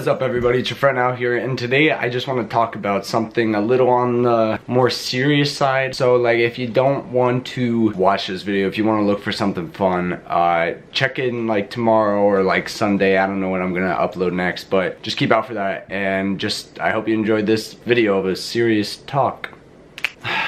What's up everybody, it's your friend out here, and today I just want to talk about something a little on the more serious side. So like, if you don't want to watch this video, if you want to look for something fun, check in like tomorrow or like Sunday. I don't know when I'm gonna upload next, but just keep out for that. And just, I hope you enjoyed this video of a serious talk.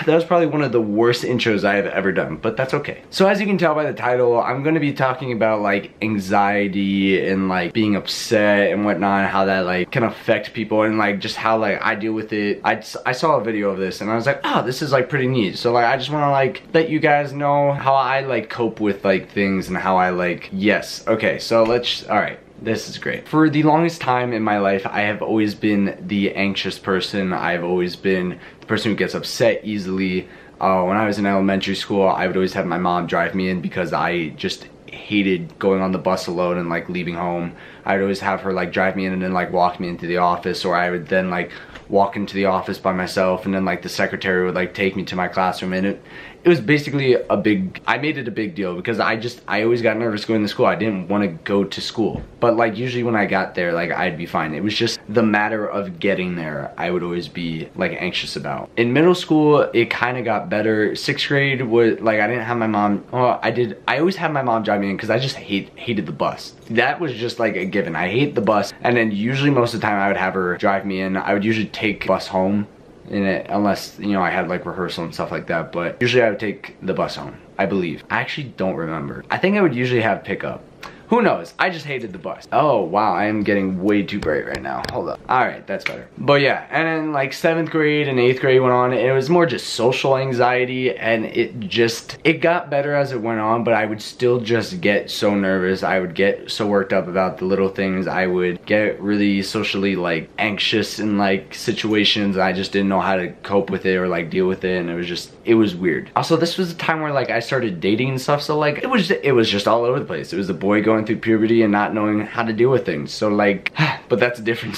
That was probably one of the worst intros I have ever done, but that's okay. So as you can tell by the title, I'm gonna be talking about like anxiety and like being upset and whatnot, and how that like can affect people, and like just how like I deal with it. I saw a video of this and I was like, oh, this is like pretty neat. So like I just wanna like let you guys know how I like cope with like things and how I like, yes, okay, so alright. This is great. For the longest time in my life, I have always been the anxious person. I've always been the person who gets upset easily. When I was in elementary school, I would always have my mom drive me in because I just hated going on the bus alone and like leaving home. I would always have her like drive me in and then like walk me into the office, or I would then like walk into the office by myself, and then like the secretary would like take me to my classroom, and it was basically I made it a big deal because I always got nervous going to school. I didn't want to go to school, but like usually when I got there, like I'd be fine. It was just the matter of getting there I would always be like anxious about. In middle school, it kind of got better. 6th grade was like, I didn't have my mom, well I always had my mom drive me in because I just hated the bus. That was just like a given. I hate the bus, and then usually most of the time I would have her drive me in. I would usually take bus home in it, unless, you know, I had like rehearsal and stuff like that, but usually I would take the bus home, I believe. I actually don't remember. I think I would usually have pickup. Who knows? I just hated the bus. Oh wow, I am getting way too bright right now. Hold up. Alright, that's better. But yeah, and then like 7th grade and 8th grade went on, and it was more just social anxiety, and it got better as it went on, but I would still just get so nervous. I would get so worked up about the little things. I would get really socially like anxious in like situations. I just didn't know how to cope with it or like deal with it, and it was weird. Also, this was a time where like I started dating and stuff, so like it was just all over the place. It was a boy going through puberty and not knowing how to deal with things. So like, but that's a different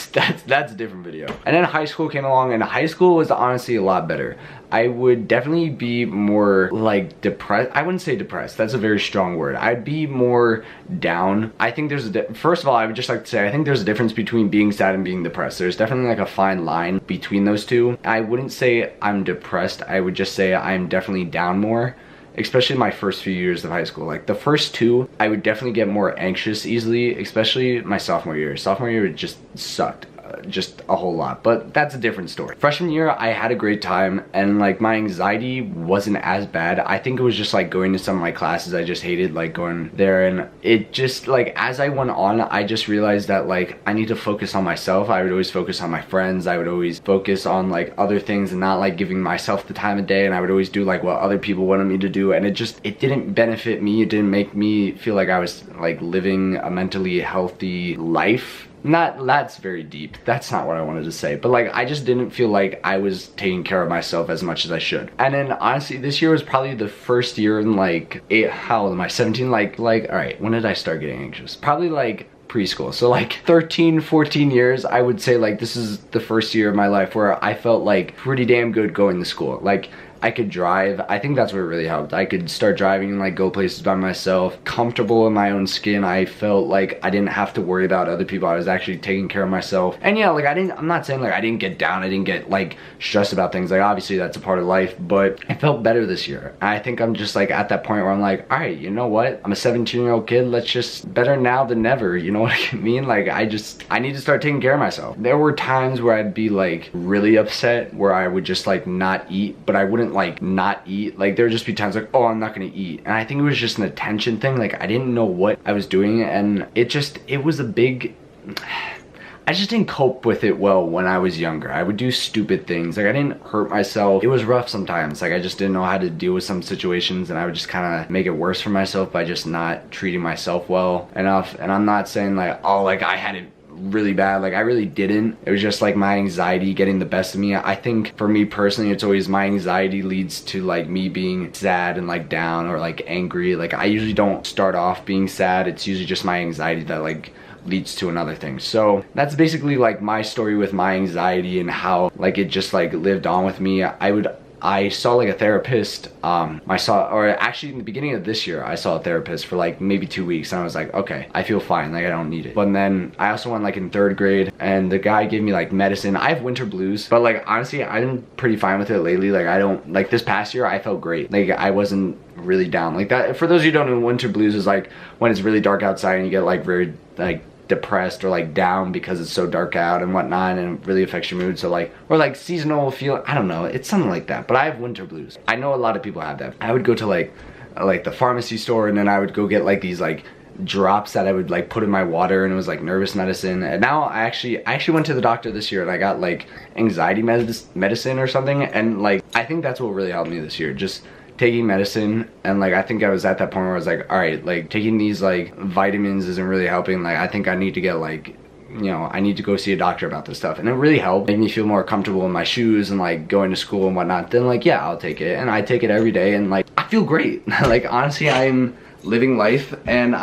video. And then high school came along, and high school was honestly a lot better. I would definitely be more like depressed. I wouldn't say depressed, that's a very strong word. I'd be more down. I think there's first of all, I would just like to say, I think there's a difference between being sad and being depressed. There's definitely like a fine line between those two. I wouldn't say I'm depressed, I would just say I'm definitely down more. Especially my first few years of high school. Like the first two, I would definitely get more anxious easily, especially my sophomore year. Sophomore year, it just sucked. Just a whole lot, but that's a different story. Freshman year, I had a great time, and like my anxiety wasn't as bad. I think it was just like going to some of my classes I just hated, like going there, and it just like, as I went on, I just realized that like I need to focus on myself. I would always focus on my friends. I would always focus on like other things and not like giving myself the time of day, and I would always do like what other people wanted me to do, and it didn't benefit me. It didn't make me feel like I was like living a mentally healthy life. That's very deep. That's not what I wanted to say. But like, I just didn't feel like I was taking care of myself as much as I should. And then honestly, this year was probably the first year in like, how old am I? 17? Like, all right, when did I start getting anxious? Probably like preschool. So like 13, 14 years, I would say like this is the first year of my life where I felt like pretty damn good going to school. Like, I could drive. I think that's what really helped. I could start driving and like go places by myself, comfortable in my own skin. I felt like I didn't have to worry about other people. I was actually taking care of myself. And yeah, like I'm not saying like I didn't get down, I didn't get like stressed about things. Like obviously that's a part of life, but I felt better this year. I think I'm just like at that point where I'm like, all right, you know what? I'm a 17-year-old kid. Let's just, better now than never. You know what I mean? Like I need to start taking care of myself. There were times where I'd be like really upset, where I would just like not eat, but I wouldn't like not eat. Like there would just be times like, oh, I'm not gonna eat, and I think it was just an attention thing. Like I didn't know what I was doing, and it was a big, I just didn't cope with it well when I was younger. I would do stupid things. Like I didn't hurt myself. It was rough sometimes. Like I just didn't know how to deal with some situations, and I would just kind of make it worse for myself by just not treating myself well enough. And I'm not saying like, oh, like I had it really bad. Like I really didn't. It was just like my anxiety getting the best of me. I think for me personally, it's always my anxiety leads to like me being sad and like down or like angry. Like I usually don't start off being sad. It's usually just my anxiety that like leads to another thing. So that's basically like my story with my anxiety and how like it just like lived on with me. I saw like a therapist. Actually in the beginning of this year, I saw a therapist for like maybe 2 weeks, and I was like, okay, I feel fine, like I don't need it. But then I also went like in 3rd grade, and the guy gave me like medicine. I have winter blues, but like honestly, I'm pretty fine with it lately. Like I don't, like this past year, I felt great. Like I wasn't really down like that. For those of you who don't know, winter blues is like when it's really dark outside and you get like very like depressed or like down because it's so dark out and whatnot, and it really affects your mood. So like, or like seasonal feel, I don't know, it's something like that. But I have winter blues. I know a lot of people have that. I would go to like the pharmacy store, and then I would go get like these like drops that I would like put in my water, and it was like nervous medicine. And now I actually went to the doctor this year, and I got like anxiety medicine or something, and like I think that's what really helped me this year, just taking medicine. And like I think I was at that point where I was like, all right, like taking these like vitamins isn't really helping. Like I think I need to get like, you know, I need to go see a doctor about this stuff. And it really helped, made me feel more comfortable in my shoes and like going to school and whatnot. Then like, yeah, I'll take it, and I take it every day, and like I feel great. Like honestly, I'm living life, and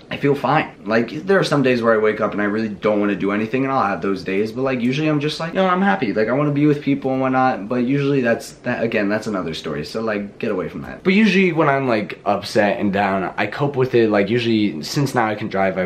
I feel fine. Like there are some days where I wake up and I really don't want to do anything, and I'll have those days, but like usually I'm just like, you know, I'm happy, like I want to be with people and whatnot. But usually that's another story, so like get away from that. But usually when I'm like upset and down, I cope with it. Like usually, since now I can drive,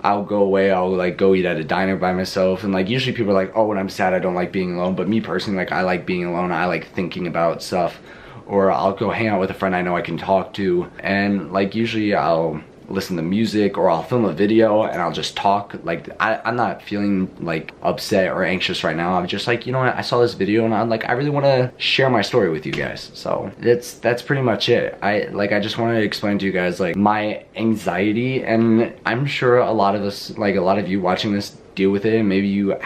I'll go away, I'll like go eat at a diner by myself. And like usually people are like, oh, when I'm sad I don't like being alone. But me personally, like I like being alone. I like thinking about stuff. Or I'll go hang out with a friend I know I can talk to, and like usually I'll listen to music, or I'll film a video and I'll just talk. Like I'm not feeling like upset or anxious right now. I'm just like, you know what, I saw this video and I'm like, I really want to share my story with you guys. So that's pretty much it. I just wanted to explain to you guys like my anxiety, and I'm sure a lot of us, like a lot of you watching this, deal with it. And maybe you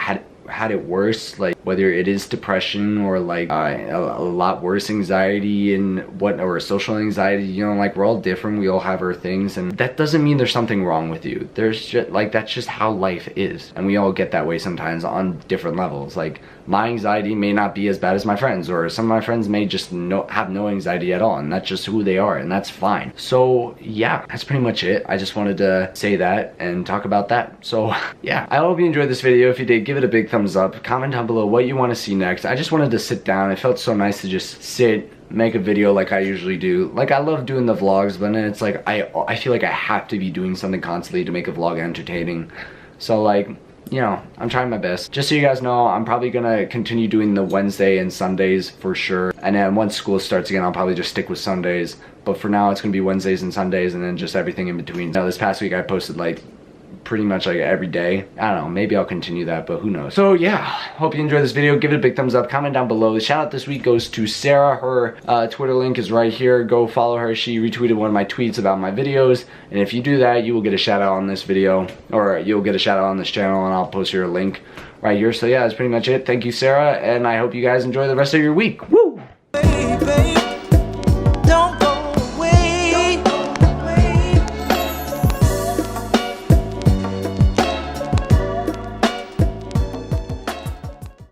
had it worse, like whether it is depression or like a lot worse anxiety and or social anxiety. You know, like we're all different, we all have our things, and that doesn't mean there's something wrong with you. There's just like, that's just how life is, and we all get that way sometimes on different levels. Like my anxiety may not be as bad as my friends, or some of my friends may just have no anxiety at all, and that's just who they are, and that's fine. So yeah, that's pretty much it. I just wanted to say that and talk about that. So yeah, I hope you enjoyed this video. If you did, give it a big thumbs up. Comment down below what you want to see next. I just wanted to sit down. It felt so nice to just sit, make a video like I usually do. Like I love doing the vlogs, but then it's like I feel like I have to be doing something constantly to make a vlog entertaining. So like, you know, I'm trying my best. Just so you guys know, I'm probably gonna continue doing the Wednesday and Sundays for sure. And then once school starts again, I'll probably just stick with Sundays. But for now, it's gonna be Wednesdays and Sundays, and then just everything in between. Now this past week I posted like pretty much like every day. I don't know, maybe I'll continue that, but who knows. So yeah, hope you enjoyed this video. Give it a big thumbs up, comment down below. The shout out this week goes to Sarah. Her Twitter link is right here. Go follow her. She retweeted one of my tweets about my videos, and if you do that, you will get a shout out on this video, or you'll get a shout out on this channel, and I'll post your link right here. So yeah, that's pretty much it. Thank you, Sarah, and I hope you guys enjoy the rest of your week.